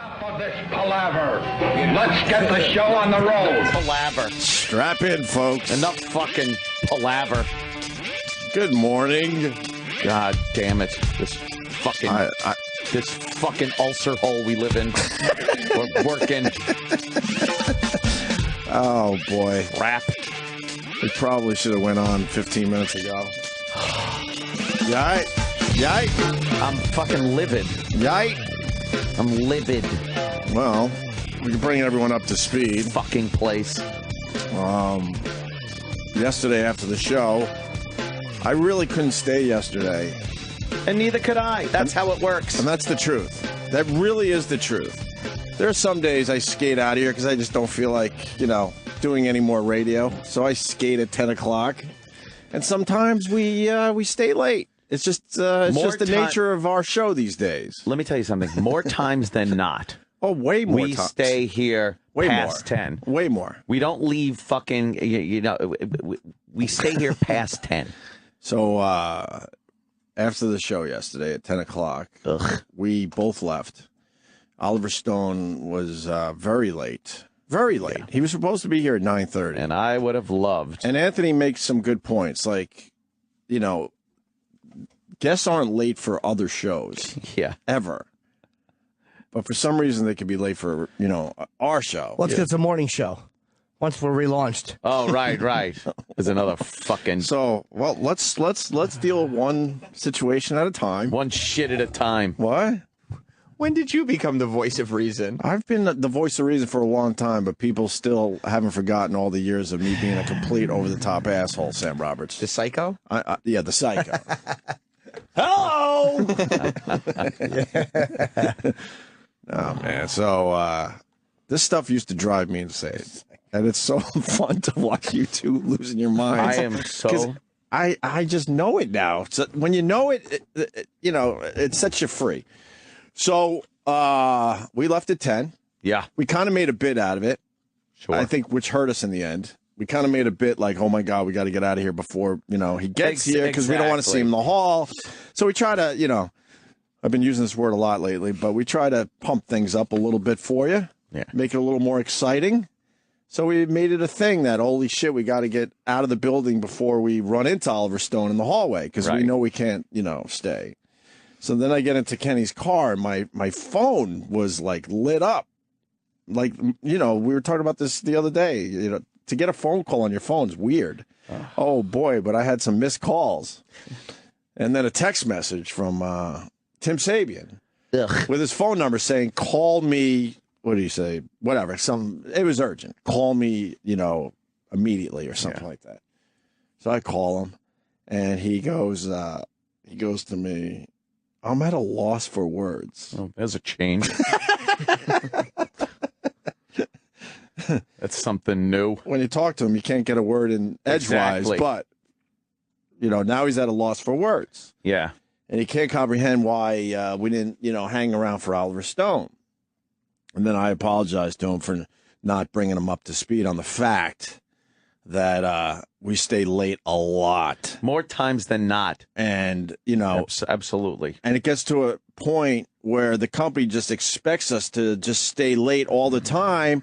Of this palaver. Let's get the show on the road. Palaver. Strap in, folks. Enough fucking palaver. Good morning. God damn it. This fucking this fucking ulcer hole we live in. We're working. Oh, boy. Crap. We probably should have went on 15 minutes ago. Yike. I'm fucking livid. Yike. I'm livid. Well, we can bring everyone up to speed. Fucking place. Yesterday after the show, I really couldn't stay yesterday. And neither could I. That's how it works. And that's the truth. That really is the truth. There are some days I skate out of here because I just don't feel like, doing any more radio. So I skate at 10 o'clock. And sometimes we stay late. It's just the nature of our show these days. Let me tell you something. More times than not. Oh, way more We times. stay here past 10. Way more. We don't leave fucking, we stay here past 10. So after the show yesterday at 10 o'clock, we both left. Oliver Stone was very late. Very late. Yeah. He was supposed to be here at 9:30. And I would have loved. And Anthony makes some good points. Like, guests aren't late for other shows. Yeah. Ever. But for some reason, they could be late for, our show. Well, it's a morning show. Once we're relaunched. Oh, right. There's another fucking... So, well, let's deal with one situation at a time. One shit at a time. What? When did you become the voice of reason? I've been the voice of reason for a long time, but people still haven't forgotten all the years of me being a complete over-the-top asshole, Sam Roberts. The psycho? Yeah, the psycho. Hello! Oh, man. So, this stuff used to drive me insane. And it's so fun to watch you two losing your minds. I am so... I just know it now. So when you know it, it sets you free. So, we left at 10. Yeah. We kind of made a bit out of it. Sure. I think, which hurt us in the end. We kind of made a bit like, oh, my God, we got to get out of here before, he gets here because we don't want to see him in the hall. So we try to, I've been using this word a lot lately, but we try to pump things up a little bit for you. Yeah. Make it a little more exciting. So we made it a thing that, holy shit, we got to get out of the building before we run into Oliver Stone in the hallway because we know we can't, stay. So then I get into Kenny's car, and my phone was, lit up. We were talking about this the other day. To get a phone call on your phone is weird. Oh, boy, but I had some missed calls. And then a text message from Tim Sabean with his phone number saying, call me, what do you say? Whatever. It was urgent. Call me, immediately or something like that. So I call him, and he goes to me, I'm at a loss for words. Oh, there's a change. That's something new. When you talk to him, you can't get a word in edgewise, but, now he's at a loss for words. Yeah. And he can't comprehend why we didn't, hang around for Oliver Stone. And then I apologized to him for not bringing him up to speed on the fact that we stay late a lot. More times than not. And, Absolutely. And it gets to a point where the company just expects us to just stay late all the time,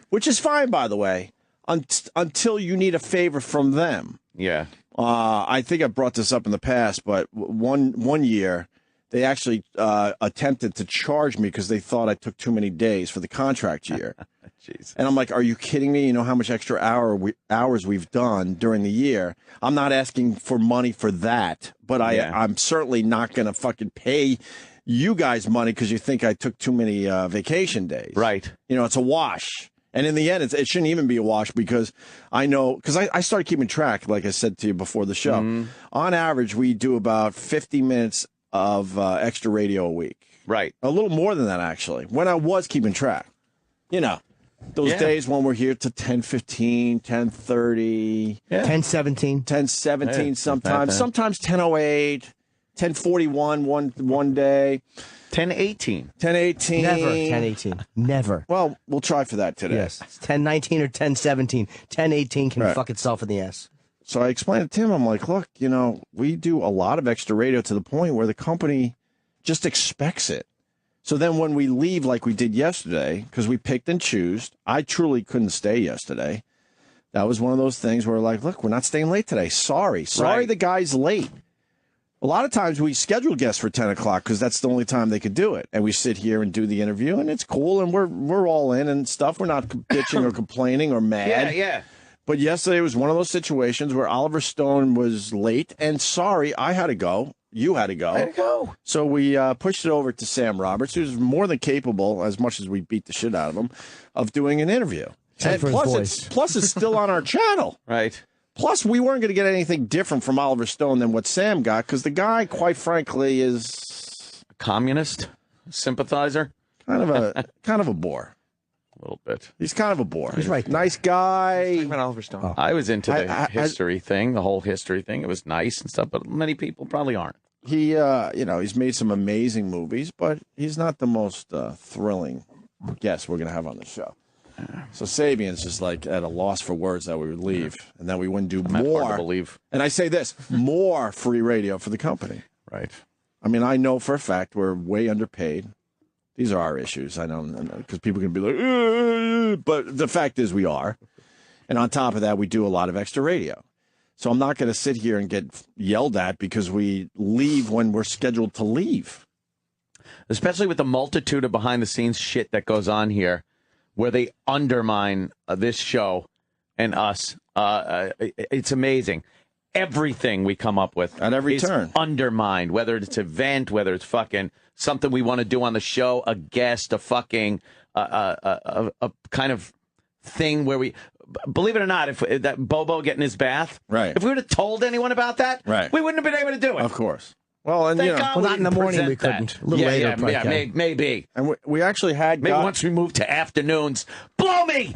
which is fine, by the way, until you need a favor from them. Yeah. I think I brought this up in the past, but one year they actually attempted to charge me because they thought I took too many days for the contract year. Jeez. And I'm like, are you kidding me? You know how much extra hours we've done during the year? I'm not asking for money for that, but I'm certainly not going to fucking pay you guys money because you think I took too many vacation days. Right. It's a wash. And in the end, it shouldn't even be a wash because I know, because I started keeping track, like I said to you before the show. Mm-hmm. On average, we do about 50 minutes of extra radio a week. Right. A little more than that, actually, when I was keeping track. Those days when we're here to 10:15, 10:30. Yeah. 10:17. 10:17 sometimes. Sometimes 10:08, 10:41 one day. 10:18. 10:18. Never 10:18. Never. Well, we'll try for that today. Yes. It's 10:19 or 10:17. 10:18 can fuck itself in the ass. So I explained to Tim, I'm like, look, we do a lot of extra radio to the point where the company just expects it. So then when we leave like we did yesterday, because we picked and chose, I truly couldn't stay yesterday. That was one of those things where like, look, we're not staying late today. Sorry. The guy's late. A lot of times we schedule guests for 10 o'clock because that's the only time they could do it. And we sit here and do the interview, and it's cool, and we're all in and stuff. We're not bitching or complaining or mad. Yeah. But yesterday was one of those situations where Oliver Stone was late, and sorry, I had to go. You had to go. I had to go. So we pushed it over to Sam Roberts, who's more than capable, as much as we beat the shit out of him, of doing an interview. And plus, it's still on our channel. Right. Plus, we weren't going to get anything different from Oliver Stone than what Sam got, because the guy, quite frankly, is a communist sympathizer. Kind of a bore. A little bit. He's kind of a bore. He's right. Nice guy. About Oliver Stone. Oh. I was into the history thing, the whole history thing. It was nice and stuff, but many people probably aren't. He, he's made some amazing movies, but he's not the most thrilling guest we're going to have on the show. So Sabean's just like at a loss for words that we would leave, and that we wouldn't do more. Hard to believe. And I say this, more free radio for the company. Right. I mean, I know for a fact we're way underpaid. These are our issues. I know, because people can be like, but the fact is we are. And on top of that, we do a lot of extra radio. So I'm not going to sit here and get yelled at because we leave when we're scheduled to leave. Especially with the multitude of behind-the-scenes shit that goes on here, where they undermine this show and us. It's amazing. Everything we come up with at every is turn undermined, whether it's an event, whether it's fucking something we want to do on the show, a guest, a fucking a kind of thing where we, believe it or not, if that Bobo getting his bath, right? If we would have told anyone about that, right, we wouldn't have been able to do it. Of course. Well, and Thank God well, not in the morning we couldn't. That. A little later, maybe. And we actually had maybe once we moved to afternoons. Blow me.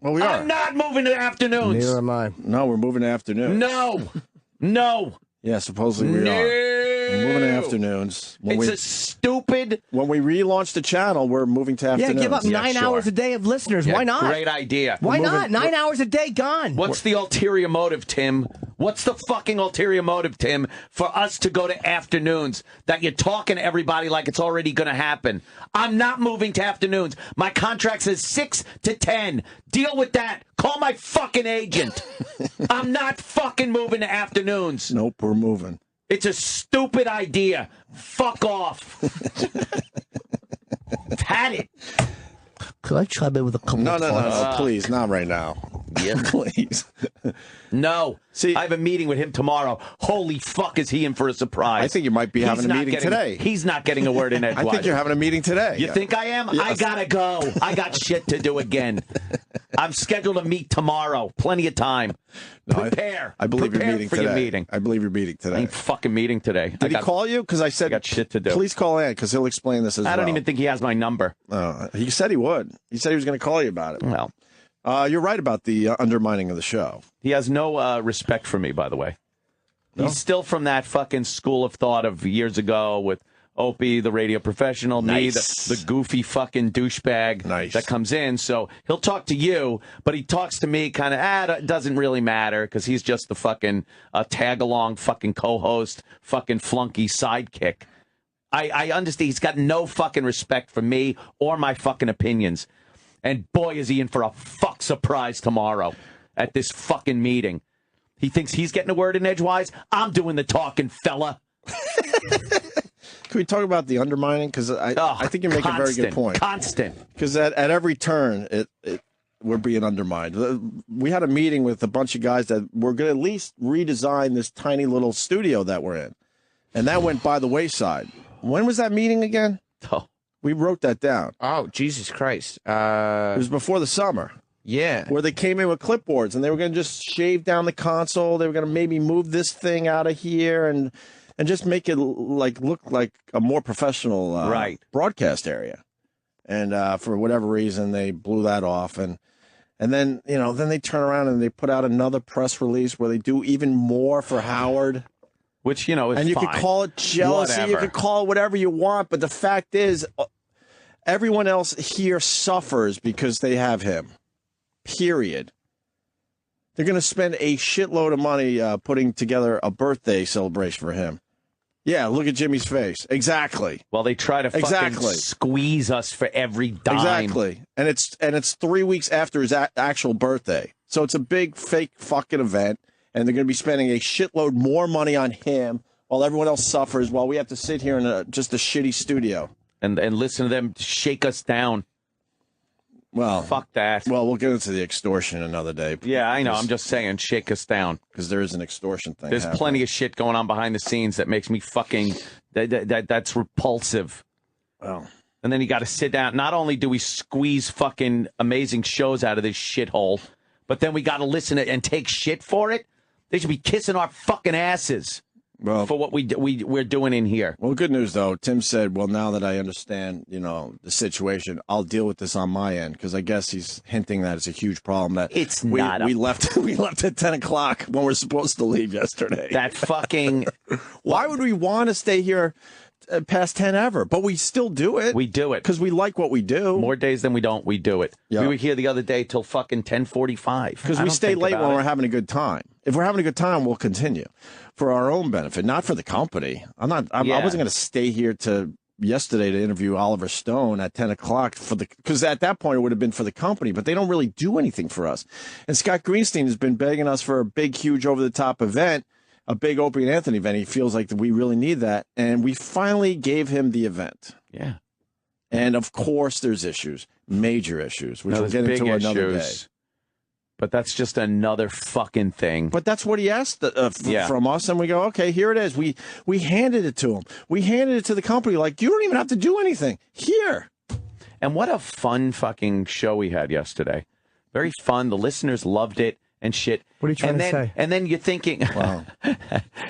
Well, we are. I'm not moving to afternoons. Neither am I. No, we're moving to afternoons. No. Yeah, supposedly we are. We're moving to afternoons. It's a stupid. When we relaunch the channel, we're moving to afternoons. Yeah, give up 9 hours a day of listeners. Why not? Great idea. Why not? 9 hours a day gone. What's the ulterior motive, Tim? What's the fucking ulterior motive, Tim, for us to go to afternoons? That you're talking to everybody like it's already going to happen. I'm not moving to afternoons. My contract says 6 to 10. Deal with that. Call my fucking agent. I'm not fucking moving to afternoons. Nope, we're moving. It's a stupid idea. Fuck off. Had it. Could I chime in with a couple No, of no, thoughts? no, please, not right now. Yeah, please. No. See, I have a meeting with him tomorrow. Holy fuck, is he in for a surprise? I think you might be having a meeting today. He's not getting a word in edgewise. I think you're having a meeting today. You think I am? Yes. I gotta go. I got shit to do again. I'm scheduled to meet tomorrow. Plenty of time. Prepare. I believe Prepare you're meeting for today. Your meeting. I believe you're meeting today. I ain't fucking meeting today. Did he call you? Because I said I got shit to do. Please call in because he'll explain this as well. I don't even think he has my number. He said he would. He said he was going to call you about it. Well, you're right about the undermining of the show. He has no respect for me, by the way. No? He's still from that fucking school of thought of years ago with Opie, the radio professional, nice. me, the goofy fucking douchebag that comes in. So he'll talk to you, but he talks to me kind of, it doesn't really matter because he's just the fucking tag-along fucking co-host, fucking flunky sidekick. I understand he's got no fucking respect for me or my fucking opinions. And boy, is he in for a fuck surprise tomorrow at this fucking meeting. He thinks he's getting a word in edgewise. I'm doing the talking, fella. Can we talk about the undermining? Because I think you make a very good point. Constant. Because at every turn, we're being undermined. We had a meeting with a bunch of guys that were going to at least redesign this tiny little studio that we're in. And that went by the wayside. When was that meeting again? Oh. We wrote that down. Oh, Jesus Christ. It was before the summer. Yeah. Where they came in with clipboards and they were going to just shave down the console. They were going to maybe move this thing out of here and just make it look like a more professional broadcast area. And for whatever reason, they blew that off. And then, then they turn around and they put out another press release where they do even more for Howard. Which, is and you fine. could call it jealousy. Whatever. You could call it whatever you want. But the fact is, everyone else here suffers because they have him. Period. They're going to spend a shitload of money putting together a birthday celebration for him. Yeah, look at Jimmy's face. Exactly. Well, they try to fucking squeeze us for every dime. Exactly. And it's 3 weeks after his actual birthday. So it's a big fake fucking event, and they're going to be spending a shitload more money on him while everyone else suffers, while we have to sit here in just a shitty studio. And listen to them shake us down. Well, fuck that. Well, we'll get into the extortion another day. Yeah, I know. I'm just saying, shake us down. Because there is an extortion thing. There's plenty of shit going on behind the scenes that makes me fucking... That's repulsive. Well... And then you got to sit down. Not only do we squeeze fucking amazing shows out of this shithole, but then we got to listen to and take shit for it. They should be kissing our fucking asses for what we're doing in here. Well, good news, though. Tim said, well, now that I understand, the situation, I'll deal with this on my end. Because I guess he's hinting that it's a huge problem. That it's we left at 10 o'clock when we're supposed to leave yesterday. That fucking... Why would we want to stay here past 10 ever? But we still do it. We do it. Because we like what we do. More days than we don't, we do it. Yep. We were here the other day till fucking 10:45. Because we stay late when we're having a good time. If we're having a good time, we'll continue. For our own benefit, not for the company. I wasn't going to stay here yesterday to interview Oliver Stone at 10 o'clock because at that point it would have been for the company, but they don't really do anything for us. And Scott Greenstein has been begging us for a big, huge, over-the-top event, a big Opie and Anthony event. He feels like we really need that. And we finally gave him the event. Yeah. And of course there's issues, major issues, which we'll get into another day. But that's just another fucking thing. But that's what he asked from us, and we go, okay, here it is. We handed it to him. We handed it to the company. Like, you don't even have to do anything. Here. And what a fun fucking show we had yesterday. Very fun. The listeners loved it and shit. What are you trying to say? And then you're thinking... Wow.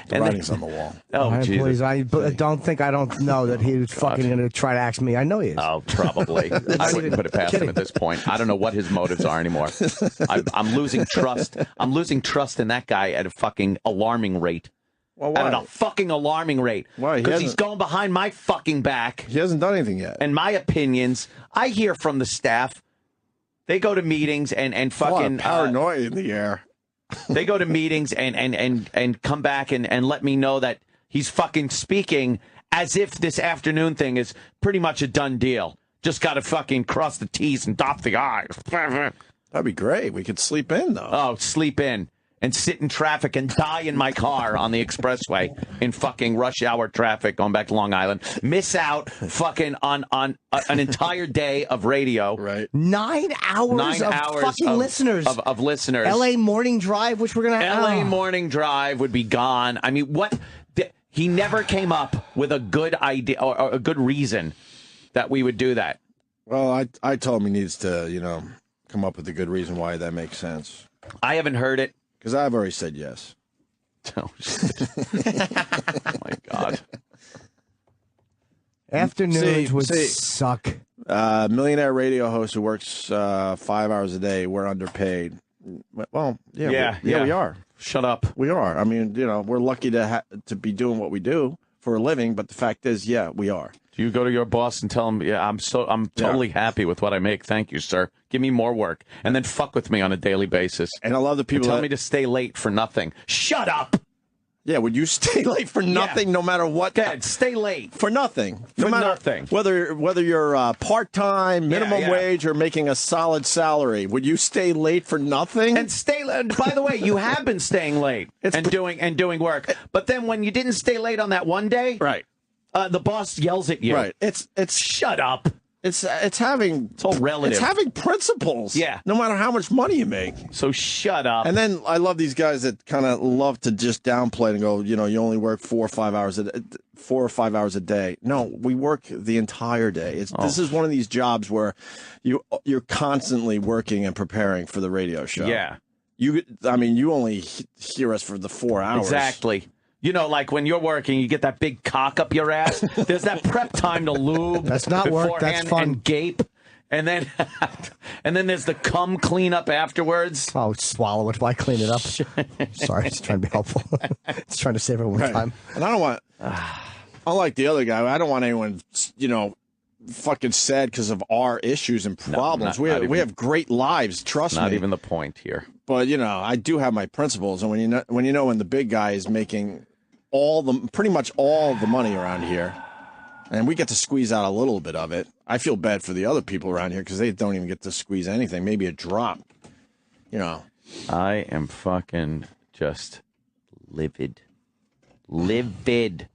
The writing's on the wall. Oh, Jesus. Please, I don't know that he was fucking going to try to ask me. I know he is. Oh, probably. I wouldn't put it past him at this point. I don't know what his motives are anymore. I'm losing trust. I'm losing trust in that guy at a fucking alarming rate. Well, why? At a fucking alarming rate. Why? Because he's going behind my fucking back. He hasn't done anything yet. And my opinions. I hear from the staff. They go to meetings and fucking... paranoia in the air. They go to meetings and come back and let me know that he's fucking speaking as if this afternoon thing is pretty much a done deal. Just got to fucking cross the T's and dot the I's. That'd be great. We could sleep in, though. Oh, sleep in. And sit in traffic and die in my car on the expressway in fucking rush hour traffic going back to Long Island. Miss out fucking on an entire day of radio. Right. 9 hours of fucking listeners. Of listeners. L.A. Morning Drive, which we're going to have. L.A. Morning Drive would be gone. I mean, what? He never came up with a good idea or a good reason that we would do that. Well, I told him he needs to, come up with a good reason why that makes sense. I haven't heard it. Because I've already said yes. Oh, my God. Afternoons would suck. Millionaire radio host who works 5 hours a day. We're underpaid. Well, yeah, we are. Shut up. We are. I mean, we're lucky to be doing what we do for a living. But the fact is, yeah, we are. Do you go to your boss and tell him, yeah, I'm totally happy with what I make. Thank you, sir. Give me more work. And then fuck with me on a daily basis. And I love the people tell me to stay late for nothing. Shut up. Yeah, would you stay late for nothing no matter what? Go ahead, stay late. For nothing. For nothing. Whether you're part-time, minimum wage, or making a solid salary, would you stay late for nothing? And stay late. By the way, you have been staying late and doing work. But then when you didn't stay late on that one day, right. The boss yells at you. Right. It's shut up. It's all relative. It's having principles. Yeah. No matter how much money you make. So shut up. And then I love these guys that kind of love to just downplay and go, you only work 4 or 5 hours a day. No, we work the entire day. This is one of these jobs where you're constantly working and preparing for the radio show. Yeah. You only hear us for the 4 hours. Exactly. Like when you're working, you get that big cock up your ass. There's that prep time to lube. That's not work. That's fun. And gape. And then there's the cum cleanup afterwards. Oh, swallow it. Why clean it up? Sorry, just trying to be helpful. Just trying to save everyone time. And I don't want, unlike the other guy, I don't want anyone, fucking sad because of our issues and problems. We have great lives. Trust me. Not even the point here. But I do have my principles, and when the big guy is making pretty much all the money around here. And we get to squeeze out a little bit of it. I feel bad for the other people around here because they don't even get to squeeze anything, maybe a drop. You know. I am fucking just livid. Livid.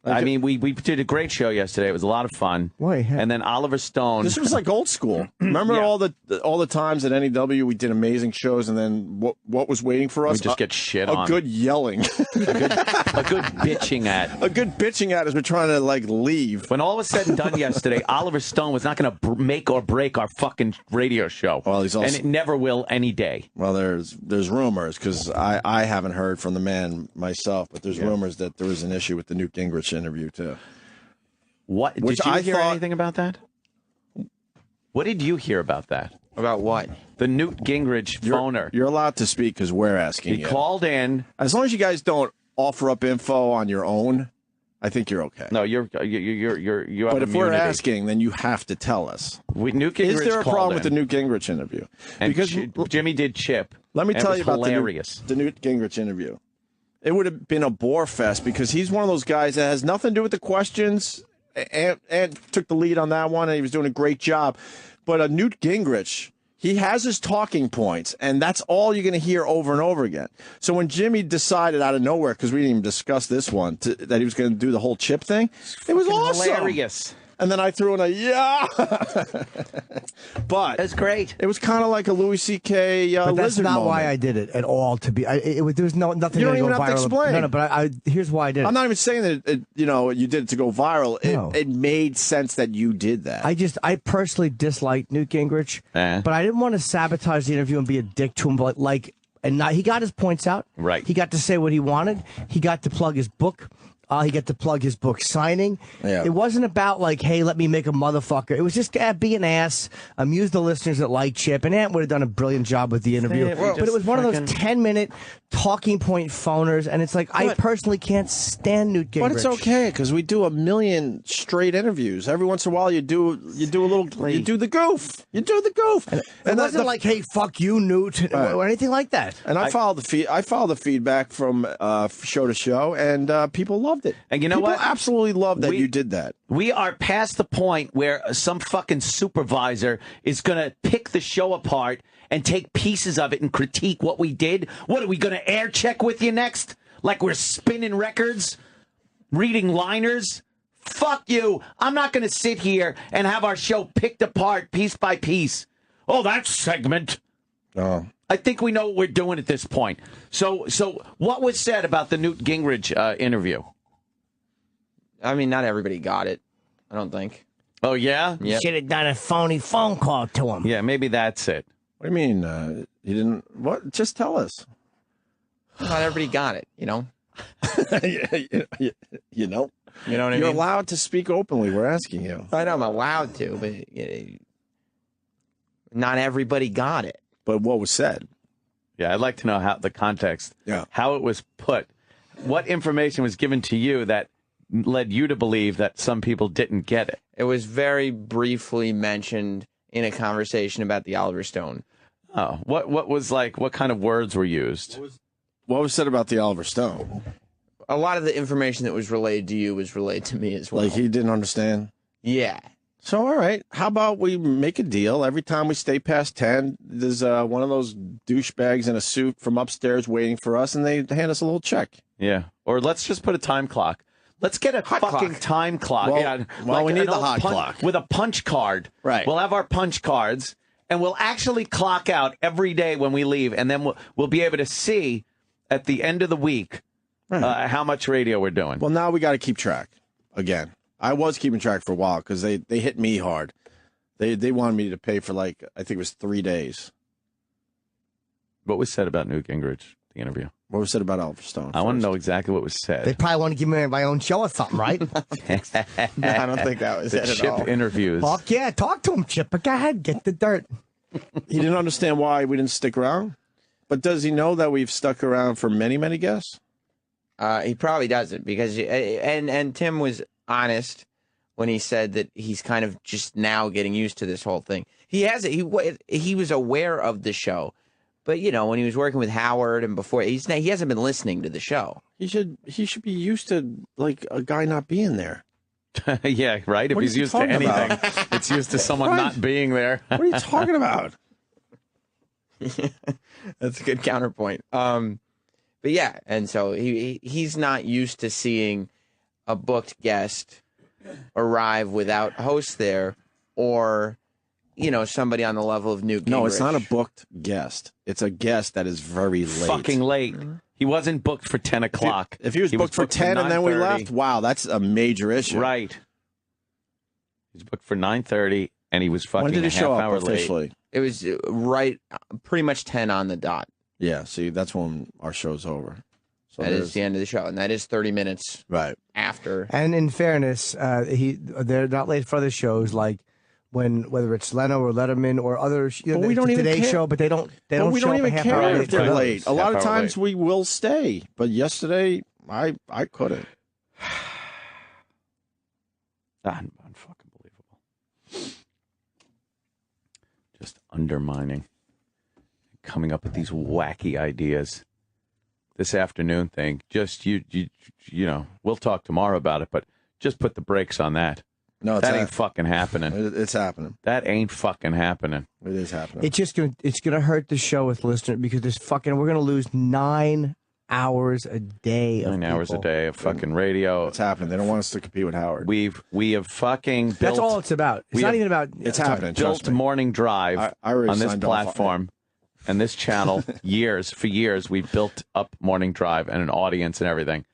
I mean, we did a great show yesterday. It was a lot of fun. Wait, and then Oliver Stone. This was like old school. Remember all the times at NEW we did amazing shows, and then what was waiting for us? We just get shit on. A good yelling. a good bitching at. A good bitching at as we're trying to like leave. When all was said and done yesterday, Oliver Stone was not going to make or break our fucking radio show. Well, he's also, and it never will any day. Well, there's rumors because I haven't heard from the man myself, but there's rumors that there was an issue with the Newt Gingrich interview too. What did you hear anything about that? What did you hear about that? About what? The Newt Gingrich phoner. You're allowed to speak because we're asking. He called in. As long as you guys don't offer up info on your own, I think you're okay. No, you have But if immunity. we're asking, then you have to tell us. Newt Gingrich Is there a problem with the in. Newt Gingrich interview? And Because Jimmy did chip. let me and tell it you was about hilarious. the Newt Gingrich interview. It would have been a bore fest because he's one of those guys that has nothing to do with the questions, and took the lead on that one, and he was doing a great job. But a Newt Gingrich, he has his talking points, and that's all you're going to hear over and over again. So when Jimmy decided out of nowhere, because we didn't even discuss this one, that he was going to do the whole chip thing, it was awesome. Hilarious. And then I threw in a yeah. But That's great. it was kind of like a Louis C.K. But that's lizard not moment. why I did it at all. To be, there was nothing. You don't gonna even go have to viral. explain. No, but here's why I did it. I'm not even saying that you did it to go viral. No. It made sense that you did that. I personally disliked Newt Gingrich, but I didn't want to sabotage the interview and be a dick to him. But he got his points out. Right. He got to say what he wanted. He got to plug his book. He got to plug his book signing. Yeah. It wasn't about hey, let me make a motherfucker. It was just be an ass, amuse the listeners that like Chip. And Ant would have done a brilliant job with the interview. But it was one of those 10-minute talking point phoners, and it's I personally can't stand Newt Gingrich. But it's okay because we do a million straight interviews. Every once in a while, you do a little. You do the goof. You do the goof. And it wasn't hey, fuck you, Newt, or anything like that. And I followed the feedback from show to show, and people loved it. And you know what? People absolutely loved that you did that. We are past the point where some fucking supervisor is going to pick the show apart and take pieces of it and critique what we did. What, are we going to air check with you next? Like we're spinning records? Reading liners? Fuck you. I'm not going to sit here and have our show picked apart piece by piece. Oh, that segment. Oh. I think we know what we're doing at this point. So what was said about the Newt Gingrich interview? I mean, not everybody got it, I don't think. Oh, yeah? You should have done a phony phone call to him. Yeah, maybe that's it. What do you mean? You didn't? What? Just tell us. Not everybody got it, you know? You know? You know what I You're mean? allowed to speak openly. We're asking you. I know I'm allowed to, but not everybody got it. But what was said? Yeah, I'd like to know how the context, how it was put. What information was given to you that led you to believe that some people didn't get it? It was very briefly mentioned in a conversation about the Oliver Stone. Oh, what was what kind of words were used? What was said about the Oliver Stone? A lot of the information that was relayed to you was relayed to me as well. Like he didn't understand? Yeah. So, all right, how about we make a deal? Every time we stay past 10, there's one of those douchebags in a suit from upstairs waiting for us, and they hand us a little check. Yeah. Or let's just put a time clock. Let's get a fucking time clock. Well, we need the hot clock. With a punch card. Right. We'll have our punch cards, and we'll actually clock out every day when we leave, and then we'll be able to see at the end of the week how much radio we're doing. Well, now we got to keep track again. I was keeping track for a while because they hit me hard. They wanted me to pay for I think it was 3 days. What was said about Newt Gingrich, the interview? What was said about Oliver Stone? I want to know exactly what was said. They probably want to give me my own show or something, right? No, I don't think that was the it at Chip all. interviews. Fuck yeah, talk to him, Chip. But go ahead, get the dirt. He didn't understand why we didn't stick around. But does he know that we've stuck around for many, many guests? He probably doesn't because and Tim was honest when he said that he's kind of just now getting used to this whole thing. He was aware of the show, But you know, when he was working with Howard and before, he hasn't been listening to the show. He should be used to like a guy not being there. Yeah, right. If he's used to anything, it's used to someone not being there. What are you talking about? That's a good counterpoint. But yeah, and so he's not used to seeing a booked guest arrive without host there, or somebody on the level of Newt Gingrich. No, it's not a booked guest. It's a guest that is very late. Fucking late. He wasn't booked for 10 o'clock. If he was booked for 10 and then we left, wow, that's a major issue. Right. He was booked for 9:30 and he was fucking when did he show up late. officially? It was right, pretty much 10 on the dot. Yeah, see, that's when our show's over. So that is the end of the show, and that is 30 minutes after. And in fairness, they're not late for other shows like whether it's Leno or Letterman or others. We don't even Today's care. show, but they don't we show don't up even a half care hour if they're late. A lot of times late. we will stay, but yesterday I couldn't. Unfucking believable. Just undermining, coming up with these wacky ideas. This afternoon thing, just you know, we'll talk tomorrow about it, but just put the brakes on that. No, that ain't fucking happening. It's happening. That ain't fucking happening. It is happening. It's gonna hurt the show with listeners because we're gonna lose 9 hours a day. 9 hours a day of fucking radio. It's happening. They don't want us to compete with Howard. We have fucking built. That's all it's about. It's not even about. It's happening. Built Morning Drive on this platform and this channel. For years, we've built up Morning Drive and an audience and everything.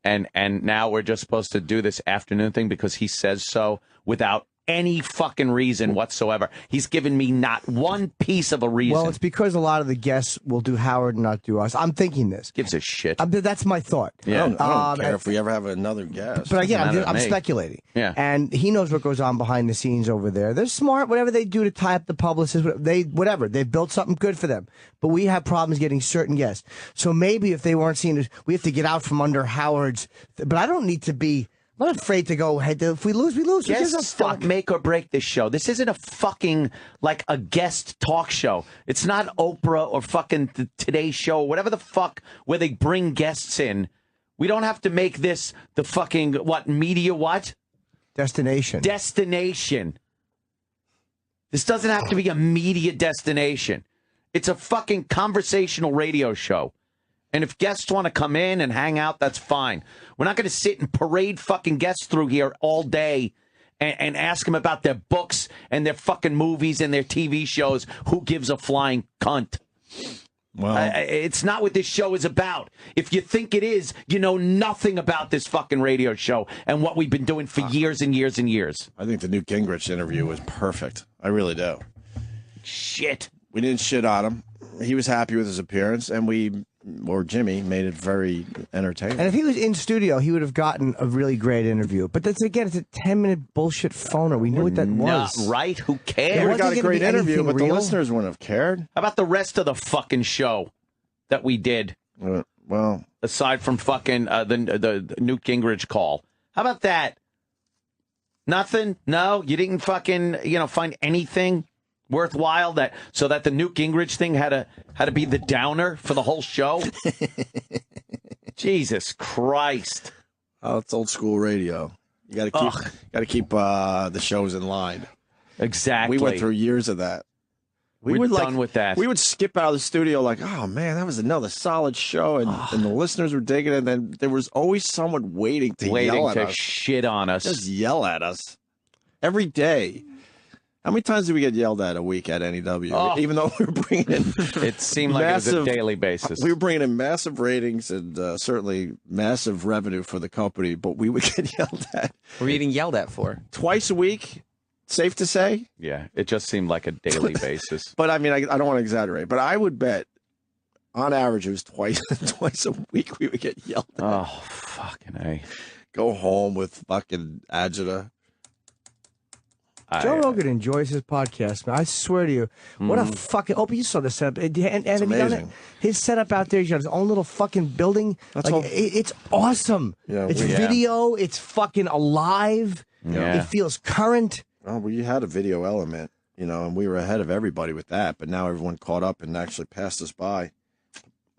And now we're just supposed to do this afternoon thing because he says so without any fucking reason whatsoever. He's given me not one piece of a reason. Well, it's because a lot of the guests will do Howard and not do us. I'm thinking this. Gives a shit. That's my thought. Yeah. I don't care if we ever have another guest. But again, I'm speculating. Yeah. And he knows what goes on behind the scenes over there. They're smart. Whatever they do to tie up the publicists, whatever. They've built something good for them. But we have problems getting certain guests. So maybe if they weren't seen, we have to get out from under Howard's. But I don't need to be. I'm not afraid to go ahead. If we lose, we lose. Guests don't make or break this show. This isn't a fucking, like, a guest talk show. It's not Oprah or fucking the Today Show, whatever the fuck, where they bring guests in. We don't have to make this the fucking, media what? Destination. Destination. This doesn't have to be a media destination. It's a fucking conversational radio show. And if guests want to come in and hang out, that's fine. We're not going to sit and parade fucking guests through here all day and ask them about their books and their fucking movies and their TV shows. Who gives a flying cunt? Well, it's not what this show is about. If you think it is, you know nothing about this fucking radio show and what we've been doing for years and years and years. I think the Newt Gingrich interview was perfect. I really do. Shit. We didn't shit on him. He was happy with his appearance, and Jimmy made it very entertaining. And if he was in studio, he would have gotten a really great interview. But that's, again, it's a 10-minute bullshit phoner. We knew what that was. Right? Who cares? He would have got a great interview, but real? the listeners wouldn't have cared. How about the rest of the fucking show that we did? Well, aside from fucking the Newt Gingrich call. How about that? Nothing? No? You didn't fucking, find anything worthwhile so that the Newt Gingrich thing had to be the downer for the whole show? Jesus Christ. Oh, it's old school radio. You got to keep the shows in line. Exactly. We went through years of that. We're done with that. We would skip out of the studio like, oh man, that was another solid show, and the listeners were digging it. And then there was always someone waiting to yell at us, shit on us, just yell at us every day. How many times did we get yelled at a week at NEW? Even though we were bringing in, it seemed like it was a daily basis. We were bringing in massive ratings and certainly massive revenue for the company, but we would get yelled at. What were you getting yelled at for? Twice a week. Safe to say? Yeah, it just seemed like a daily basis. But I mean, I don't want to exaggerate, but I would bet on average it was twice a week we would get yelled at. Oh, fucking A. Go home with fucking agita. Joe Rogan enjoys his podcast, man. I swear to you. What a fucking... Opie, you saw the setup. And have you done it? His setup out there, he's got his own little fucking building. It's awesome. Yeah, it's video. It's fucking alive. Yeah. It feels current. Oh, well, you had a video element. you know, and we were ahead of everybody with that. But now everyone caught up and actually passed us by.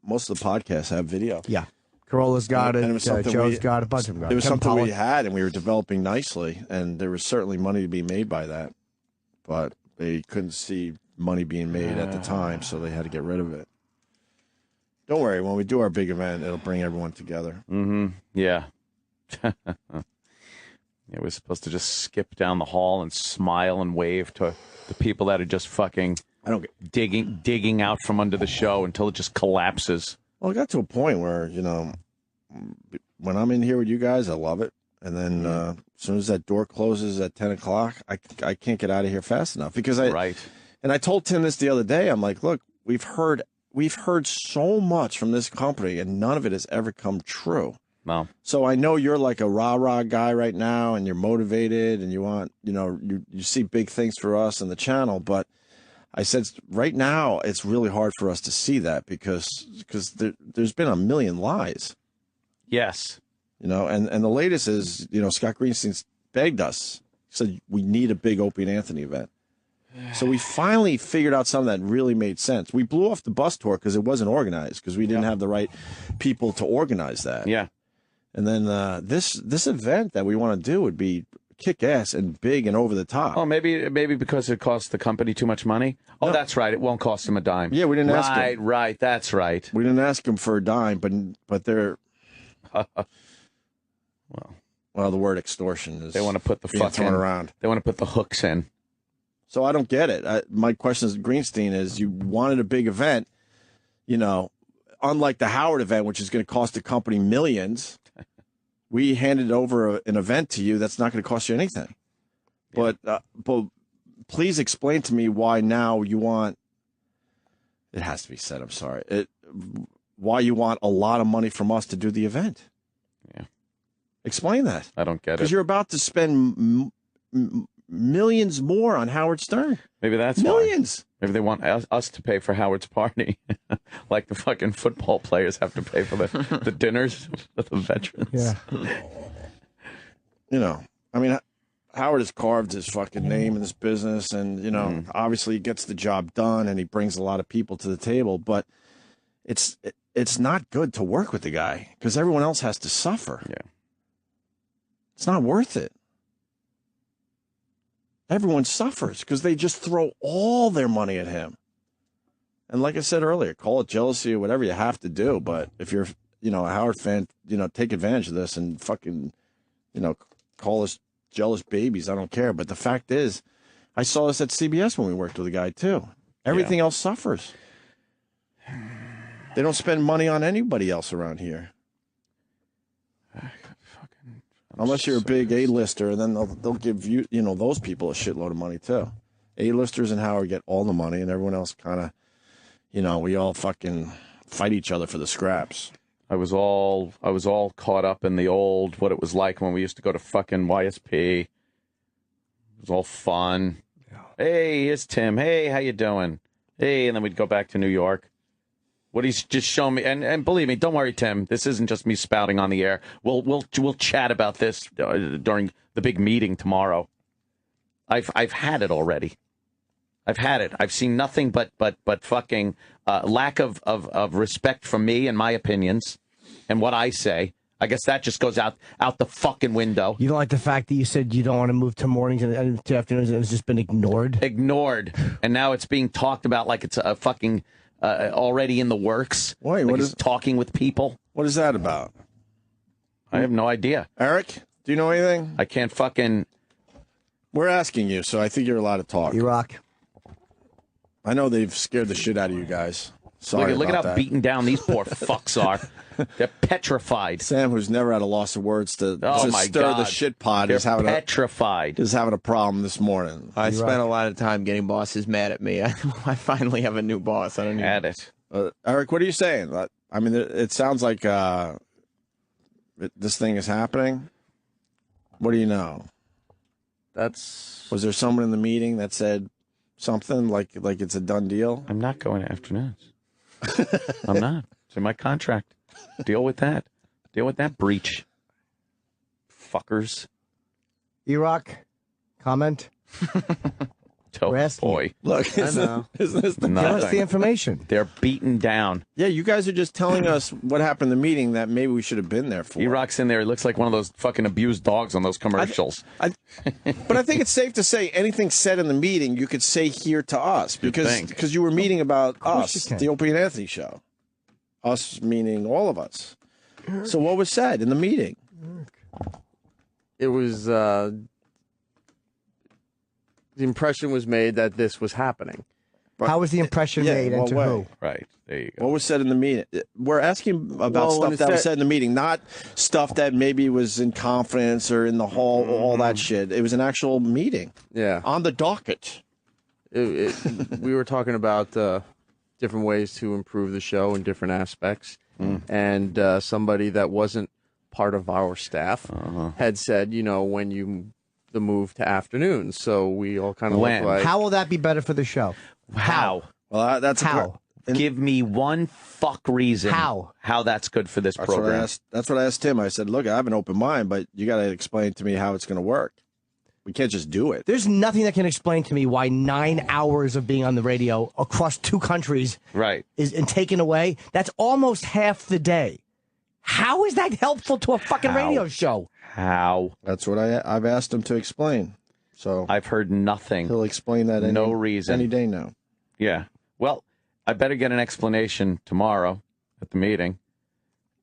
Most of the podcasts have video. Yeah. Corolla's got it. And it was Joe's got a bunch of them got it. It was something we had, and we were developing nicely, and there was certainly money to be made by that. But they couldn't see money being made at the time, so they had to get rid of it. Don't worry. When we do our big event, it'll bring everyone together. Mm-hmm. Yeah. Yeah, we're supposed to just skip down the hall and smile and wave to the people that are just fucking digging out from under the show until it just collapses. Well, it got to a point where, you know, when I'm in here with you guys, I love it. And then as soon as that door closes at 10 o'clock, I can't get out of here fast enough because And I told Tim this the other day. I'm like, look, we've heard so much from this company, and none of it has ever come true. No. So I know you're like a rah-rah guy right now, and you're motivated, and you want, you know, you see big things for us and the channel. But I said right now it's really hard for us to see that because there's been a million lies. Yes. You know, and the latest is, you know, Scott Greenstein's begged us. He said we need a big Opie and Anthony event. So we finally figured out something that really made sense. We blew off the bus tour because it wasn't organized, because we didn't have the right people to organize that. Yeah. And then this event that we want to do would be kick-ass and big and over the top. Oh, maybe because it costs the company too much money? Oh, no. That's right. It won't cost them a dime. Yeah, we didn't ask them. Right. That's right. We didn't ask them for a dime, but they're... Well, the word extortion is... They want to put the fucking... thrown around. They want to put the hooks in. So I don't get it. My question is, Greenstein, is you wanted a big event, you know, unlike the Howard event, which is going to cost the company millions. We handed over an event to you that's not going to cost you anything. Yeah. But please explain to me why now you want, it has to be said, I'm sorry, why you want a lot of money from us to do the event. Yeah. Explain that. I don't get it. Because you're about to spend millions more on Howard Stern. Maybe that's millions. Why. Maybe they want us to pay for Howard's party, like the fucking football players have to pay for the dinners for the veterans. Yeah. You know, I mean, Howard has carved his fucking name in this business, and you know, obviously he gets the job done, and he brings a lot of people to the table. But it's not good to work with the guy because everyone else has to suffer. Yeah. It's not worth it. Everyone suffers because they just throw all their money at him. And like I said earlier, call it jealousy or whatever you have to do. But if you're, you know, a Howard fan, you know, take advantage of this and fucking, you know, call us jealous babies. I don't care. But the fact is, I saw this at CBS when we worked with a guy too. Everything else suffers. They don't spend money on anybody else around here. Unless you're a big A-lister, and then they'll give you, you know, those people a shitload of money too. A-listers and Howard get all the money, and everyone else kind of, you know, we all fucking fight each other for the scraps. I was all caught up in the old, what it was like when we used to go to fucking YSP. It was all fun. Yeah. Hey, here's Tim. Hey, how you doing? Hey, and then we'd go back to New York. What he's just shown me, and believe me, don't worry, Tim. This isn't just me spouting on the air. We'll chat about this during the big meeting tomorrow. I've had it already. I've had it. I've seen nothing but fucking lack of respect from me and my opinions and what I say. I guess that just goes out the fucking window. You don't like the fact that you said you don't want to move to mornings and to afternoons, and it's just been ignored? Ignored. And now it's being talked about like it's a fucking... already in the works. Wait, like what is talking with people? What is that about? I have no idea. Eric, do you know anything? I can't fucking... We're asking you, so I think you're allowed to talk. You rock. I know they've scared the shit out of you guys. Sorry Look at how that. beaten down these poor fucks are. They're petrified. Sam, who's never had a loss of words to stir the shit pot, They're is having petrified. Is having a problem this morning. I spent a lot of time getting bosses mad at me. I finally have a new boss. I don't had it. Eric, what are you saying? I mean, it sounds like this thing is happening. What do you know? Was there someone in the meeting that said something like it's a done deal? I'm not going to afternoons. I'm not. It's in my contract. Deal with that. Deal with that breach. Fuckers. E-Rock, comment? Oh, We're asking boy. Look, isn't this the Give us the information. They're beaten down. Yeah, you guys are just telling us what happened in the meeting that maybe we should have been there for. He rocks in there. He looks like one of those fucking abused dogs on those commercials. But I think it's safe to say anything said in the meeting you could say here to us because you were meeting about us, the Opie and Anthony show. Us meaning all of us. So what was said in the meeting? It was the impression was made that this was happening. How was the impression made and to who? Right. There you go. What was said in the meeting? We're asking about stuff that was said in the meeting, not stuff that maybe was in conference or in the hall, all that shit. It was an actual meeting. Yeah. On the docket. We were talking about different ways to improve the show in different aspects. And somebody that wasn't part of our staff had said, when the move to afternoons. So we all kind of look like... How will that be better for the show? How? Well, that's how. Give me one fuck reason how that's good for this program. That's what I asked Tim. I said, look, I have an open mind, but you got to explain to me how it's going to work. We can't just do it. There's nothing that can explain to me why 9 hours of being on the radio across 2 countries is taken away. That's almost half the day. How is that helpful to a fucking radio show? How? That's what I've asked him to explain. So I've heard nothing. He'll explain that no reason. Any day now. Yeah. Well, I better get an explanation tomorrow at the meeting.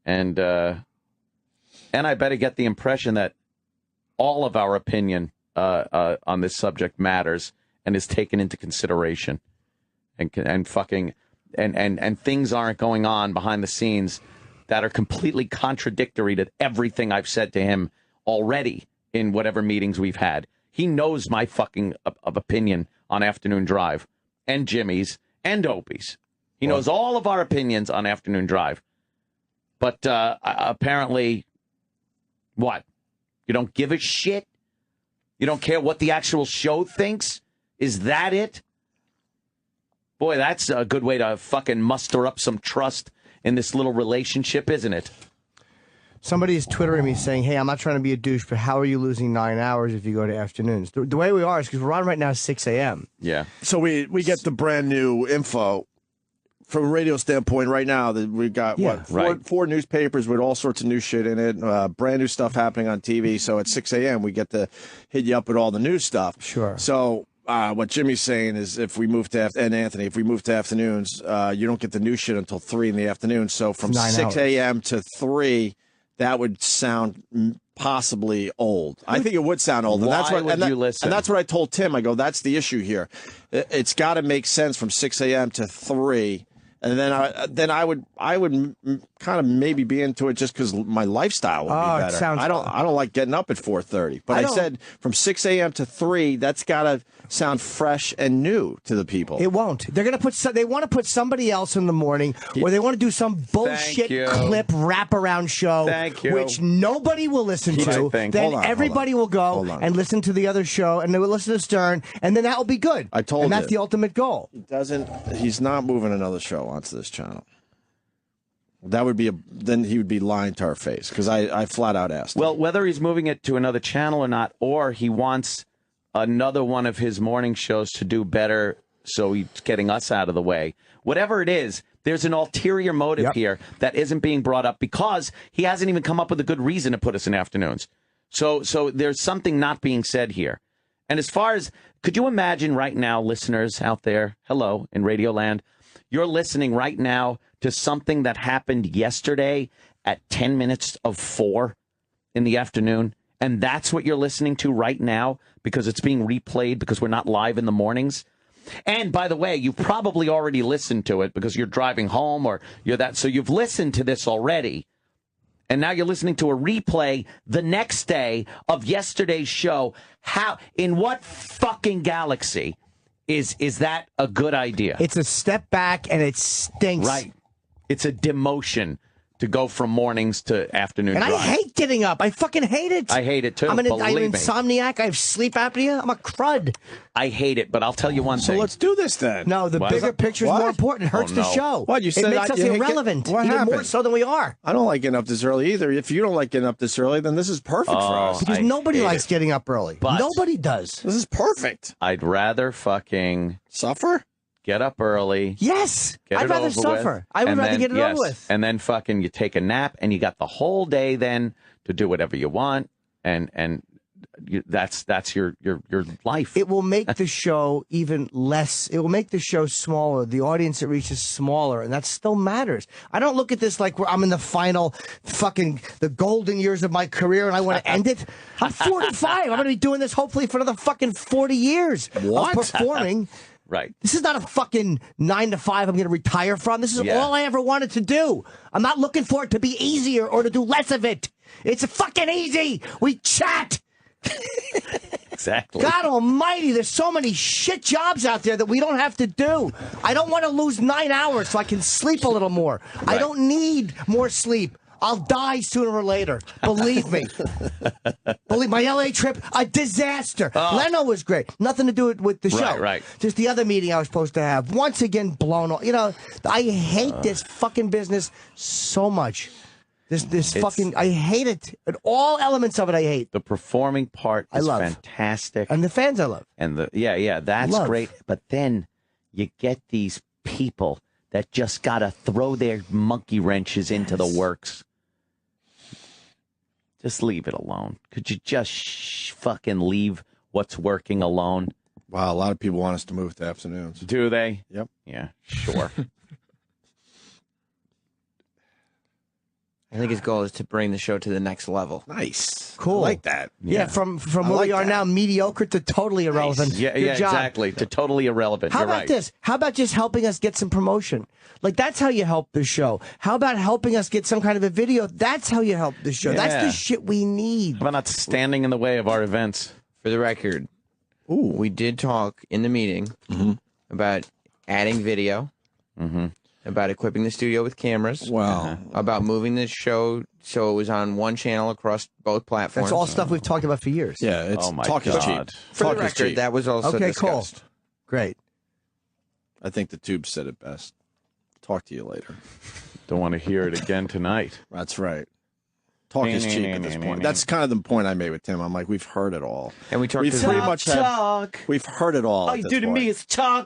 And I better get the impression that all of our opinion on this subject matters and is taken into consideration, and things aren't going on behind the scenes that are completely contradictory to everything I've said to him already in whatever meetings we've had. He knows my fucking opinion on Afternoon Drive and Jimmy's and Opie's. He knows all of our opinions on Afternoon Drive. But apparently, what? You don't give a shit? You don't care what the actual show thinks? Is that it? Boy, that's a good way to fucking muster up some trust in this little relationship, isn't it? Somebody is Twittering me saying, hey, I'm not trying to be a douche, but how are you losing 9 hours if you go to afternoons? The way we are is because we're on right now 6 a.m. Yeah. So we get the brand new info. From a radio standpoint, right now, that we've got, four newspapers with all sorts of new shit in it, brand new stuff happening on TV. So at 6 a.m., we get to hit you up with all the new stuff. Sure. So what Jimmy's saying is if we move to, and Anthony, if we move to afternoons, you don't get the new shit until 3 in the afternoon. So from 6 a.m. to 3, that would sound possibly old. I think it would sound old. Why would you listen? And that's what I told Tim. I go, that's the issue here. It's got to make sense from 6 a.m. to 3. And then I would kind of maybe be into it just because my lifestyle would be better. I don't like getting up at 4:30. But I said from 6 a.m. to 3, that's got to sound fresh and new to the people. It won't. They're going to they want to put somebody else in the morning, or they want to do some bullshit clip wraparound show, which nobody will listen to. Then everybody will go and listen to the other show, and they will listen to Stern, and then that will be good. I told you. And that's the ultimate goal. He's not moving another show onto this channel. That would be then he would be lying to our face because I flat out asked him. Well, whether he's moving it to another channel or not, or he wants another one of his morning shows to do better, so he's getting us out of the way. Whatever it is, there's an ulterior motive here that isn't being brought up because he hasn't even come up with a good reason to put us in afternoons. So there's something not being said here. And as far as, could you imagine right now, listeners out there, hello, in Radio Land, you're listening right now to something that happened yesterday at 10 minutes of 4 in the afternoon, and that's what you're listening to right now because it's being replayed because we're not live in the mornings. And by the way, you probably already listened to it because you're driving home or so you've listened to this already. And now you're listening to a replay the next day of yesterday's show. How, in what fucking galaxy is that a good idea? It's a step back and it stinks. Right. It's a demotion to go from mornings to afternoon And drive. I hate getting up. I fucking hate it. I hate it too. I'm an believe me. insomniac. I have sleep apnea. I'm a crud. I hate it, but I'll tell you one So thing. let's do this then. No, the What? bigger picture is What? more important. It hurts Oh, the no. show. What, you said it makes us you hate irrelevant. what even more happened? so than we are. I don't like getting up this early either. If you don't like getting up this early, then this is perfect for us. Because I nobody hate likes it. getting up early. But- Nobody does. This is perfect. I'd rather fucking Suffer? get up early. Yes. Get I'd it rather over suffer. with, I would and rather then- get it yes, over with. And then fucking you take a nap, and you got the whole day then to do whatever you want, and that's your life. It will make the show even less. It will make the show smaller. The audience it reaches smaller, and that still matters. I don't look at this like I'm in the final the golden years of my career, and I want to end it. I'm 45. I'm going to be doing this hopefully for another fucking 40 years What? of performing. Right. This is not a fucking 9 to 5 I'm going to retire from. This is Yeah. all I ever wanted to do. I'm not looking for it to be easier or to do less of it. It's fucking easy. We chat. Exactly. God almighty, there's so many shit jobs out there that we don't have to do. I don't want to lose 9 hours so I can sleep a little more. I don't need more sleep. I'll die sooner or later. Believe me. My LA trip, a disaster. Leno was great. Nothing to do with the show. Right. Just the other meeting I was supposed to have. Once again, blown off. You know, I hate this fucking business so much. This fucking, I hate it. And all elements of it I hate. The performing part I is love. fantastic. And the fans I love. And that's Love. great. But then you get these people that just got to throw their monkey wrenches into the works. Just leave it alone. Could you just fucking leave what's working alone? Wow, a lot of people want us to move to afternoons. Do they? Yep. Yeah, sure. I think his goal is to bring the show to the next level. Nice. Cool. I like that. Yeah, from I where like we are that. now, mediocre to totally irrelevant. Yeah, Good job. exactly. To totally irrelevant. How You're about right. this? How about just helping us get some promotion? Like, that's how you help the show. How about helping us get some kind of a video? That's how you help the show. That's Yeah. the shit we need. How about not standing in the way of our events? For the record, we did talk in the meeting about adding video, about equipping the studio with cameras, Wow. about moving the show so it was on one channel across both platforms. That's all stuff we've talked about for years. Yeah, it's Oh, my talk is God. cheap. For Talk the is record, cheap. that was also Okay, cool. discussed. Great. I think the Tube said it best. Talk to you later. Don't want to hear it again tonight. That's right. Talk is cheap at this point. That's kind of the point I made with Tim. I'm like, we've heard it all. And we talked We've to pretty the, much had, we've heard it all. All at you this do to point. me is talk.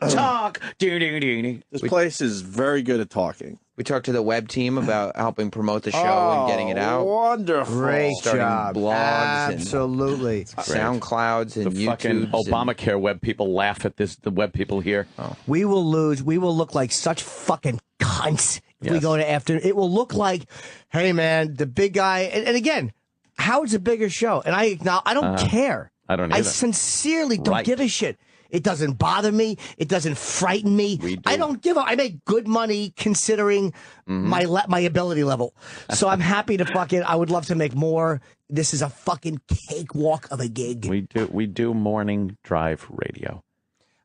This place is very good at talking. we talked to the web team about helping promote the show Oh, and getting it out. Wonderful. Great Starting job. blogs and- Absolutely. SoundClouds and The fucking YouTubes. Obamacare web people laugh at this. The web people here. We will lose. We will look like such fucking cunts if we Yes. go to afternoon. It will look like, hey, man, the big guy. And again, Howard's a bigger show. And I don't care. I don't I either. sincerely don't Right. give a shit. It doesn't bother me. It doesn't frighten me. We do. I don't give a. I make good money considering my ability level. So I'm happy to fucking. I would love to make more. This is a fucking cakewalk of a gig. We do morning drive radio.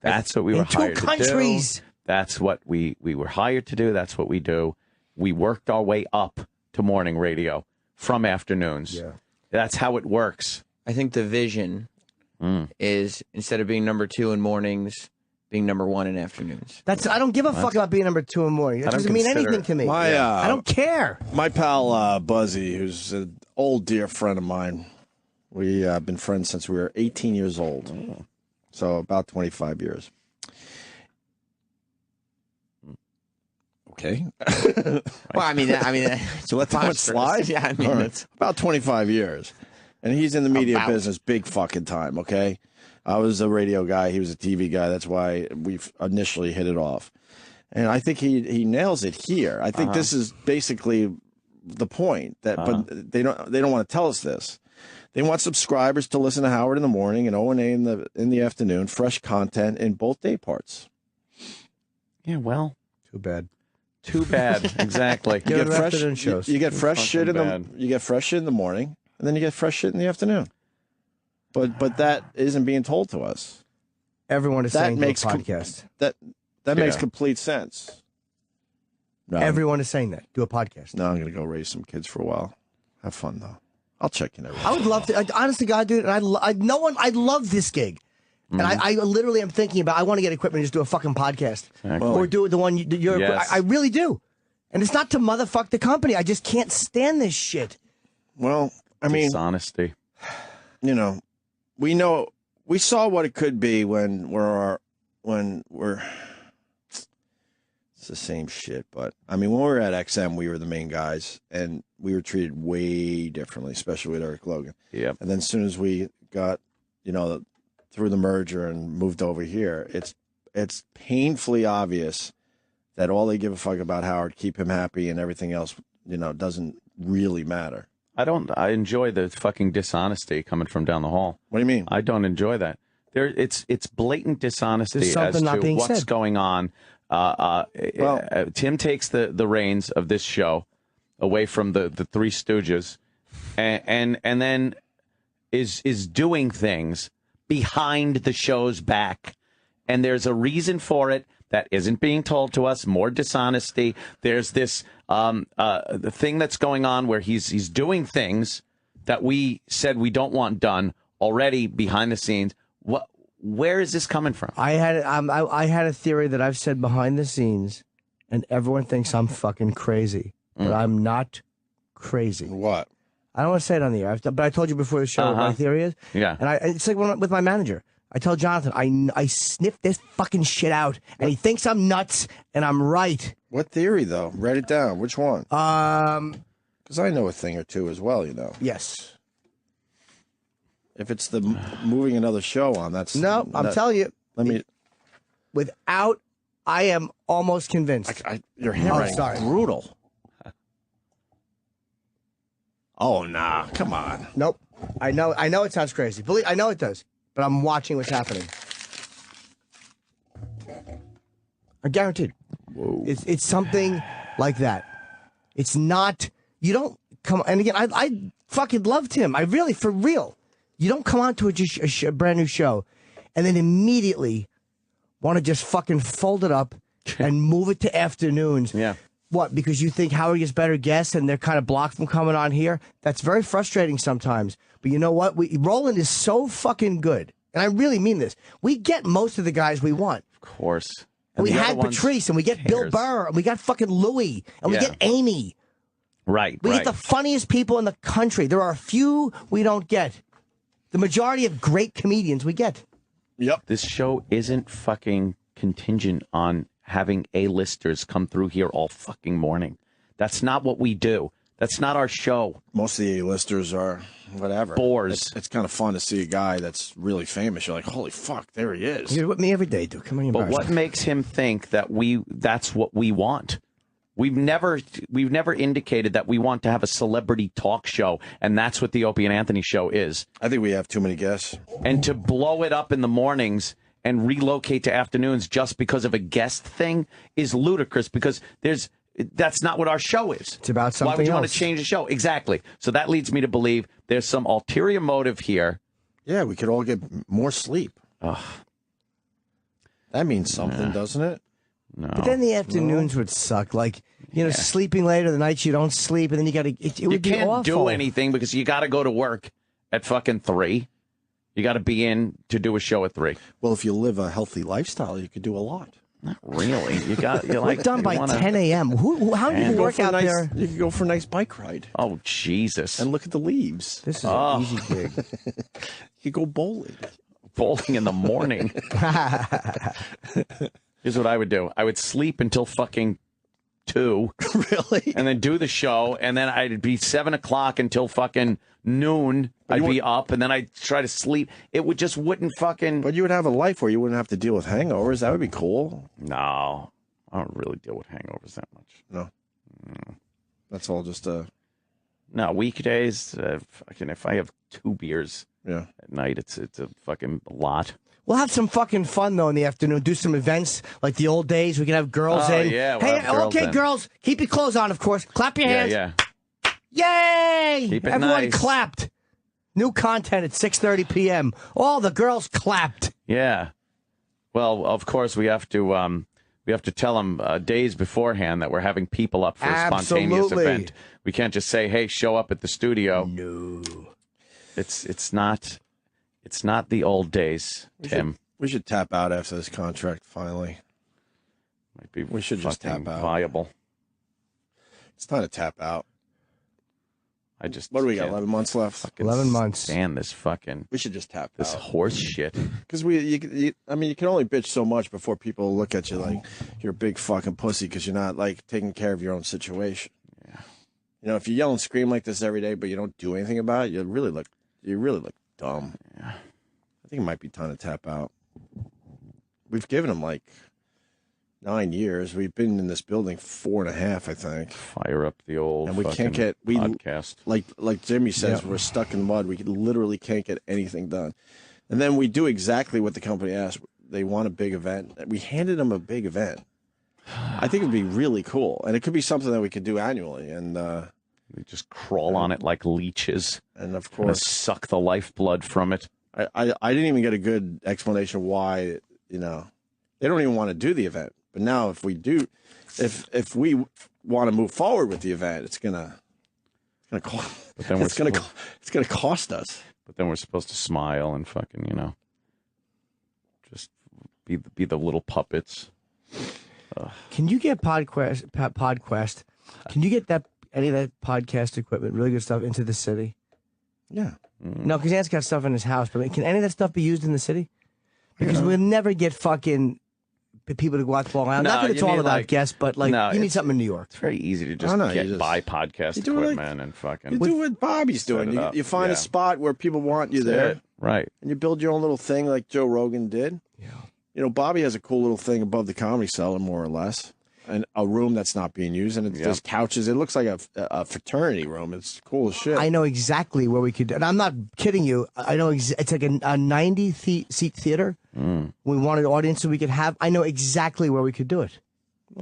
That's what we were In two hired countries. to do. That's what we were hired to do. That's what we do. We worked our way up to morning radio from afternoons. Yeah. That's how it works. I think the vision is instead of being number 2 in mornings, being number 1 in afternoons. I don't give a fuck about being number 2 in the morning. That I don't doesn't mean consider anything it. to me. My, I don't care. My pal Buzzy, who's an old dear friend of mine, we have been friends since we were 18 years old. So about 25 years. Okay. Well, I mean, So let that one slide? Yeah, I mean, All right. that's About 25 years. And he's in the media About. business big fucking time, okay? I was a radio guy. He was a TV guy. That's why we initially hit it off. And I think he nails it here. I think this is basically the point. But they don't want to tell us this. They want subscribers to listen to Howard in the morning and O&A in the afternoon. Fresh content in both day parts. Yeah, well, Too bad. too bad. Exactly. You get afternoon shows. You get fresh shit in fucking bad. you get fresh shit in the morning, and then you get fresh shit in the afternoon. But that isn't being told to us. Everyone is That saying makes to a podcast. That makes Yeah. complete sense. No. Everyone is saying that. Do a podcast. No, I'm going to go raise some kids for a while. Have fun, though. I'll check in every I would love to. Honestly, God, dude, I love this gig. And I literally am thinking about, I want to get equipment and just do a fucking podcast. Exactly. Or do the one you're, Yes. I really do. And it's not to motherfuck the company. I just can't stand this shit. Well, I mean, dishonesty. You know, we saw what it could be when we're it's the same shit, but I mean, when we were at XM, we were the main guys, and we were treated way differently, especially with Eric Logan. Yep. And then as soon as we got, through the merger and moved over here, it's painfully obvious that all they give a fuck about Howard, keep him happy, and everything else, doesn't really matter. I enjoy the fucking dishonesty coming from down the hall. What do you mean? I don't enjoy that. It's blatant dishonesty as not to being what's said. going on. Tim takes the reins of this show away from the Three Stooges, and then is doing things behind the show's back, and there's a reason for it that isn't being told to us. More dishonesty. There's this the thing that's going on where he's doing things that we said we don't want done already behind the scenes. Where is this coming from? I had a theory that I've said behind the scenes, and everyone thinks I'm fucking crazy, but I'm not crazy. What? I don't want to say it on the air, but I told you before the show what my theory is. Yeah. And it's like with my manager. I tell Jonathan, I sniff this fucking shit out, and he thinks I'm nuts, and I'm right. What theory, though? Write it down. Which one? Because I know a thing or two as well, Yes. If it's the moving another show on, that's... No, I'm telling you. Let me... I am almost convinced. Your handwriting sorry. brutal. Oh, nah. Come on. Nope. I know it sounds crazy. I know it does, but I'm watching what's happening. I guaranteed. Whoa. It's something like that. It's not... You don't come... And again, I fucking loved him. I really, for real. You don't come on to a brand new show and then immediately want to just fucking fold it up and move it to afternoons. Yeah. What? Because you think Howard gets better guests and they're kind of blocked from coming on here? That's very frustrating sometimes. But you know what? Roland is so fucking good. And I really mean this. We get most of the guys we want. Of course. And we had Patrice, and we get Bill Burr, and we got fucking Louie, and we get Amy. Right. We get the funniest people in the country. There are a few we don't get. The majority of great comedians we get. Yep. This show isn't fucking contingent on having A-listers come through here all fucking morning. That's not what we do. That's not our show. Most of the A-listers are whatever. Bores. It's kind of fun to see a guy that's really famous. You're like, holy fuck, there he is. You're with me every day, dude. Come on, But what makes him think that that's what we want? We've never indicated that we want to have a celebrity talk show, and that's what the Opie and Anthony show is. I think we have too many guests. And to blow it up in the mornings and relocate to afternoons just because of a guest thing is ludicrous, because that's not what our show is. It's about something Why would you want else. to change the show? Exactly. So that leads me to believe there's some ulterior motive here. Yeah, we could all get more sleep. Ugh. That means something, doesn't it? No. But then the afternoons would suck. Like, sleeping later, the nights you don't sleep, and then you got to... It would You be can't awful. do anything because you got to go to work at fucking 3. You got to be in to do a show at 3. Well, if you live a healthy lifestyle, you could do a lot. Not really. You're We're done by 10 a.m. How do you work out there? You could go for a nice bike ride Oh, Jesus. and look at the leaves. This is an easy gig. You could go bowling. Bowling in the morning. Here's what I would do. I would sleep until fucking 2. Really? And then do the show, and then I'd be 7 o'clock until fucking noon. I'd be up, and then I'd try to sleep. It wouldn't fucking... But you would have a life where you wouldn't have to deal with hangovers. That would be cool. No. I don't really deal with hangovers that much. No. That's all just No, weekdays, fucking, if I have 2 beers yeah. at night, it's a fucking lot. We'll have some fucking fun, though, in the afternoon. Do some events like the old days. We can have girls Oh, in. yeah, we'll Hey, have girls okay, in. girls, keep your clothes on, of course. Clap your hands. Yeah. Yay! Keep it Everyone nice. clapped. New content at 6:30 p.m. All the girls clapped. Yeah. Well, of course, we have to We have to tell them days beforehand that we're having people up for a spontaneous event. We can't just say, "Hey, show up at the studio." No, it's not the old days, Tim. We should tap out after this contract finally. We should just tap out. Viable. It's time to tap out. What do we got? 11 months left. 11 months. Stand this fucking. We should just tap this out. horse shit. Because you can only bitch so much before people look at you like you're a big fucking pussy because you're not like taking care of your own situation. Yeah. You know, if you yell and scream like this every day, but you don't do anything about it, you really look dumb. Yeah. I think it might be time to tap out. We've given him like 9 years. We've been in this building 4.5, I think. Fire up the old and we can't get podcast. Like Jimmy says, we're stuck in the mud. We literally can't get anything done. And then we do exactly what the company asked. They want a big event. We handed them a big event. I think it'd be really cool, and it could be something that we could do annually. And we just crawl on it like leeches, and of course suck the lifeblood from it. I didn't even get a good explanation why. You know, they don't even want to do the event. But now, if we do, if we want to move forward with the event, it's gonna cost us. But then we're supposed to smile and fucking, just be the little puppets. Can you get PodQuest? Can you get any of that podcast equipment, really good stuff, into the city? Yeah. No, because Ant's got stuff in his house, but can any of that stuff be used in the city? Because we'll never get fucking people to watch ball. I'm not going to talk about guests, but you need something in New York. It's very easy to just buy podcast equipment and fucking. You do what Bobby's doing. You find a spot where people want you there, right? And you build your own little thing like Joe Rogan did. Yeah. Bobby has a cool little thing above the Comedy Cellar, more or less, and a room that's not being used, and there's couches. It looks like a fraternity room. It's cool as shit. I know exactly where we could, and I'm not kidding you. I know it's like a 90-seat theater. We wanted an audience so we could have. I know exactly where we could do it.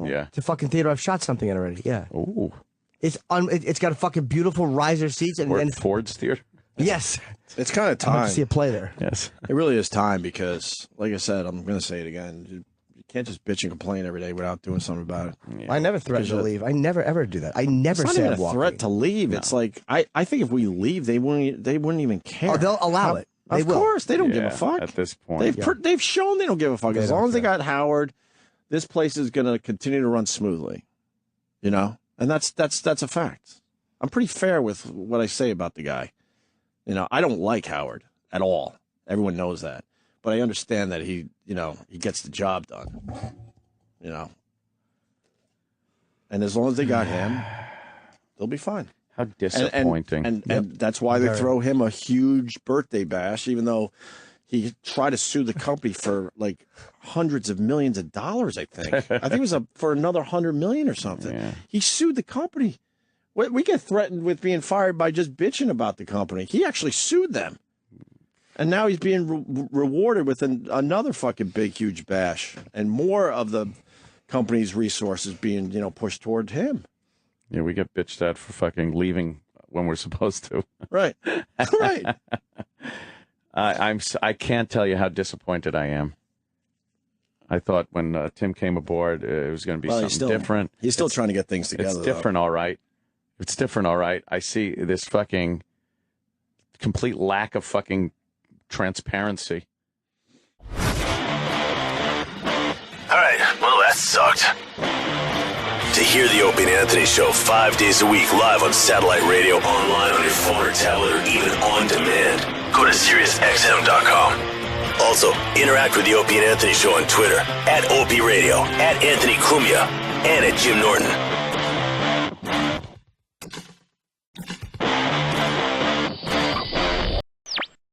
Yeah, it's a fucking theater. I've shot something in already. Yeah. Ooh. It's got a fucking beautiful riser seats and Ford's theater. Yes. It's kind of time. I'd like to see a play there. Yes. It really is time because, like I said, I'm going to say it again. You can't just bitch and complain every day without doing something about it. Yeah. I never threaten to leave. I never ever do that. I never say it's not even a threat to leave. No. It's like I think if we leave, they wouldn't even care. Oh, they'll allow it. Of course, they don't give a fuck at this point. They've shown they don't give a fuck. As long as they got Howard, this place is going to continue to run smoothly. And that's a fact. I'm pretty fair with what I say about the guy. I don't like Howard at all. Everyone knows that. But I understand that he gets the job done. And as long as they got him, they'll be fine. How disappointing. And that's why they throw him a huge birthday bash, even though he tried to sue the company for like hundreds of millions of dollars, I think. I think it was for another $100 million or something. Yeah. He sued the company. We get threatened with being fired by just bitching about the company. He actually sued them. And now he's being rewarded with another fucking big, huge bash. And more of the company's resources being, pushed toward him. Yeah, we get bitched at for fucking leaving when we're supposed to. Right. Right. I can't tell you how disappointed I am. I thought when Tim came aboard, it was going to be something different. He's still trying to get things together. It's different, all right. It's different, all right. I see this fucking complete lack of fucking transparency. All right, well, that sucked. To hear the Opie and Anthony Show 5 days a week live on satellite radio, online on your phone or tablet, or even on demand, go to SiriusXM.com. Also, interact with the Opie and Anthony Show on Twitter, @Opie Radio, @Anthony Cumia, and @Jim Norton.